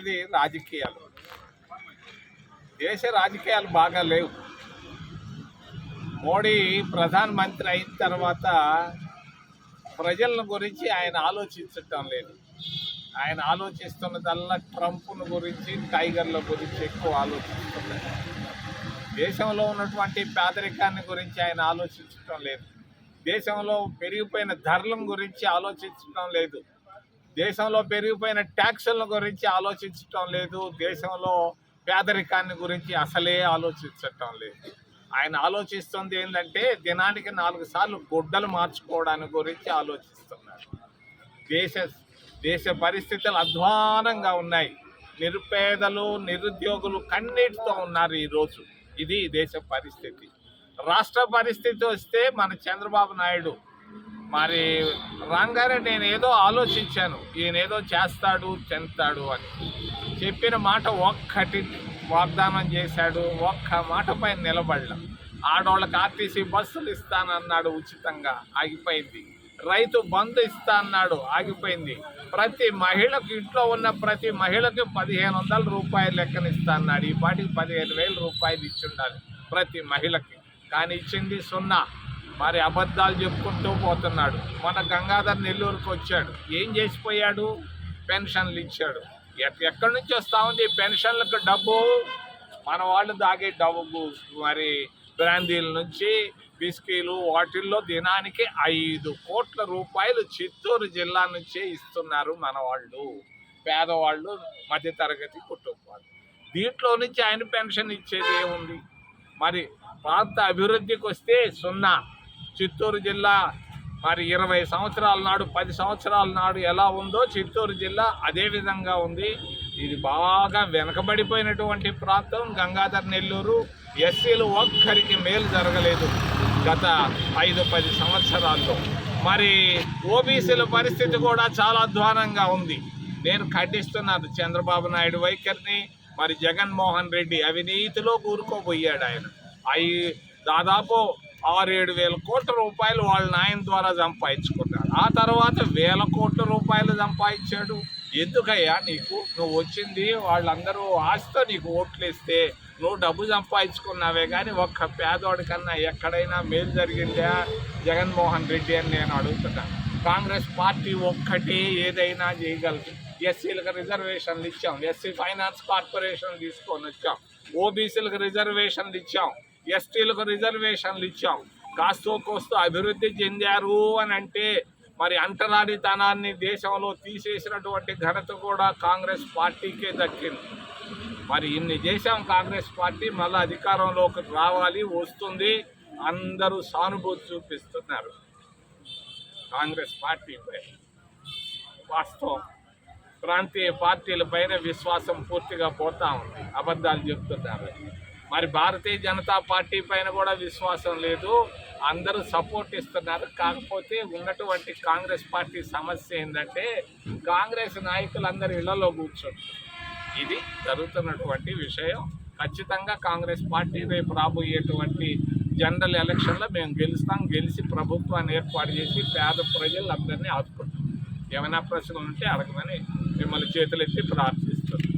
అనేది రాజకీయాలు. దేశ రాజకీయాలు బాగా లేవు. మోడీ ప్రధానమంత్రి అయిన తర్వాత ప్రజల గురించి ఆయన ఆలోచించటం లేదు. ఆయన ఆలోచిస్తున్నదల్లా ట్రంప్ను గురించి, టైగర్ల గురించి ఎక్కువ ఆలోచిస్తున్నారు. దేశంలో ఉన్నటువంటి పేదరికాన్ని గురించి ఆయన ఆలోచించటం లేదు. దేశంలో పెరిగిపోయిన ధరల గురించి ఆలోచించటం లేదు. దేశంలో పెరిగిపోయిన ట్యాక్సుల గురించి ఆలోచించటం లేదు. దేశంలో పేదరికాన్ని గురించి అసలే ఆలోచించటం లేదు. ఆయన ఆలోచిస్తుంది ఏంటంటే దినానికి 4 సార్లు గుడ్డలు మార్చుకోవడానికి గురించి ఆలోచిస్తున్నారు. దేశ పరిస్థితులు అధ్వానంగా ఉన్నాయి. నిరుపేదలు, నిరుద్యోగులు కన్నీటితో ఉన్నారు ఈరోజు. ఇది దేశ పరిస్థితి. రాష్ట్ర పరిస్థితి వస్తే మన చంద్రబాబు నాయుడు మరి రాగానే నేనేదో ఆలోచించాను, ఈయనేదో చేస్తాడు చెందుతాడు అని చెప్పిన మాట ఒక్కటి వాగ్దానం చేశాడు. ఒక్క మాట పైన నిలబడలా. ఆడవాళ్ళకి ఆర్టీసీ బస్సులు ఇస్తానన్నాడు, ఉచితంగా ఆగిపోయింది. రైతు బంధు ఇస్తా అన్నాడు, ఆగిపోయింది. ప్రతి మహిళకు, ఇంట్లో ఉన్న ప్రతి మహిళకి 1500 రూపాయలు లెక్కన ఇస్తా అన్నాడు. ఈ పాటికి 15,000 రూపాయలు ఇచ్చి ఉండాలి ప్రతి మహిళకి, కానీ ఇచ్చింది 0. మరి అబద్ధాలు చెప్పుకుంటూ పోతున్నాడు. మన గంగాధర్ నెల్లూరుకు వచ్చాడు, ఏం చేసిపోయాడు? పెన్షన్లు ఇచ్చాడు. ఎక్కడి నుంచి వస్తూ ఉంది పెన్షన్లకు డబ్బు? మన వాళ్ళు దాగే డబ్బు మరి బ్రాందీల నుంచి, బిస్కీలు, వాటిల్లో దినానికి 5 కోట్ల రూపాయలు చిత్తూరు జిల్లా నుంచే ఇస్తున్నారు మన వాళ్ళు, పేదవాళ్ళు, మధ్యతరగతి కుటుంబాలు. దీంట్లో నుంచి ఆయన పెన్షన్ ఇచ్చేది ఏముంది? మరి ప్రాంత అభివృద్ధికి వస్తే 0. చిత్తూరు జిల్లా మరి 20 సంవత్సరాల నాడు, 10 సంవత్సరాల నాడు ఎలా ఉందో చిత్తూరు జిల్లా అదే విధంగా ఉంది. ఇది బాగా వెనకబడిపోయినటువంటి ప్రాంతం గంగాధర్ నెల్లూరు. ఎస్సీలు ఒక్కరికి మేలు జరగలేదు గత 5-10 సంవత్సరాల్లో. మరి ఓబీసీల పరిస్థితి కూడా చాలా అధ్వానంగా ఉంది. నేను ఖండిస్తున్నాను చంద్రబాబు నాయుడు వైఖరిని. మరి జగన్మోహన్ రెడ్డి అవినీతిలో కూరుకోబోయాడు. ఆయన దాదాపు 6-7 వేల కోట్ల రూపాయలు వాళ్ళ నాయన ద్వారా సంపాదించుకున్నాడు. ఆ తర్వాత 1000 కోట్ల రూపాయలు సంపాదించాడు. ఎందుకయ్యా నీకు? నువ్వు వచ్చింది వాళ్ళందరూ ఆశతో నీకు ఓట్లు వేస్తే నువ్వు డబ్బు సంపాదించుకున్నావే కానీ ఒక్క పేదోడి కన్నా ఎక్కడైనా మేలు జరిగిందా జగన్మోహన్ రెడ్డి అని నేను అడుగుతున్నాను. కాంగ్రెస్ పార్టీ ఒక్కటే ఏదైనా చేయగలదు. ఎస్సీలకు రిజర్వేషన్లు ఇచ్చాం, ఎస్సీ ఫైనాన్స్ కార్పొరేషన్ తీసుకొని వచ్చాం, ఓబీసీలకు రిజర్వేషన్లు ఇచ్చాం, ఎస్టీలకు రిజర్వేషన్లు ఇచ్చాం. కాస్తో కోస్తో అభివృద్ధి చెందారు అని అంటే మరి అంటరానితనాన్ని దేశంలో తీసేసినటువంటి ఘనత కూడా కాంగ్రెస్ పార్టీకే దక్కింది. మరి ఇన్ని చేశాం కాంగ్రెస్ పార్టీ, మళ్ళీ అధికారంలోకి రావాలి, వస్తుంది. అందరూ సానుభూతి చూపిస్తున్నారు కాంగ్రెస్ పార్టీపై. వాస్తవం ప్రాంతీయ పార్టీలపైన విశ్వాసం పూర్తిగా పోతా ఉంది, అబద్ధాలు చెప్తున్నారు. మరి భారతీయ జనతా పార్టీ పైన కూడా విశ్వాసం లేదు, అందరూ సపోర్ట్ ఇస్తున్నారు. కాకపోతే ఉన్నటువంటి కాంగ్రెస్ పార్టీ సమస్య ఏంటంటే కాంగ్రెస్ నాయకులందరూ ఇళ్లలో కూర్చోండి. ఇది జరుగుతున్నటువంటి విషయం. ఖచ్చితంగా కాంగ్రెస్ పార్టీ రేపు రాబోయేటువంటి జనరల్ ఎలక్షన్లో మేము గెలుస్తాం. గెలిచి ప్రభుత్వాన్ని ఏర్పాటు చేసి పేద ప్రజలందరినీ ఆదుకుంటాం. ఏమైనా ప్రశ్నలు ఉంటే అడగమని మిమ్మల్ని చేతులెత్తి ప్రార్థిస్తున్నాం.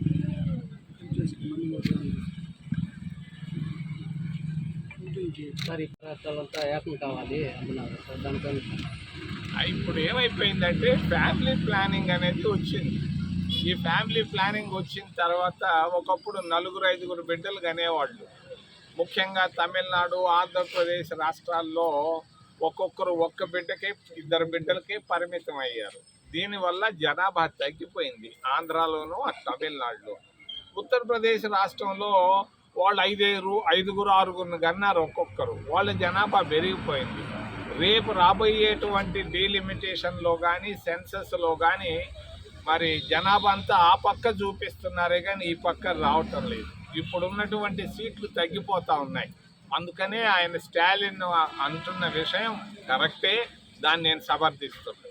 ఇప్పుడు ఏమైపోయిందంటే ఫ్యామిలీ ప్లానింగ్ అనేది వచ్చింది. ఈ ఫ్యామిలీ ప్లానింగ్ వచ్చిన తర్వాత ఒకప్పుడు 4-5 బిడ్డలు కనేవాళ్ళు. ముఖ్యంగా తమిళనాడు, ఆంధ్రప్రదేశ్ రాష్ట్రాల్లో ఒక్కొక్కరు ఒక్క బిడ్డకే, 2 బిడ్డలకే పరిమితం అయ్యారు. దీనివల్ల జనాభా తగ్గిపోయింది ఆంధ్రాలోనూ, తమిళనాడులో. ఉత్తరప్రదేశ్ రాష్ట్రంలో వాళ్ళు 5-6 కన్నారు ఒక్కొక్కరు. వాళ్ళ జనాభా పెరిగిపోయింది. రేపు రాబోయేటువంటి డీలిమిటేషన్లో కానీ, సెన్సస్లో కానీ మరి జనాభా అంతా ఆ పక్క చూపిస్తున్నారే కానీ ఈ పక్క రావటం లేదు. ఇప్పుడున్నటువంటి సీట్లు తగ్గిపోతూ ఉన్నాయి. అందుకనే ఆయన స్టాలిన్ అంటున్న విషయం కరెక్టే, దాన్ని నేను సమర్థిస్తున్నాను.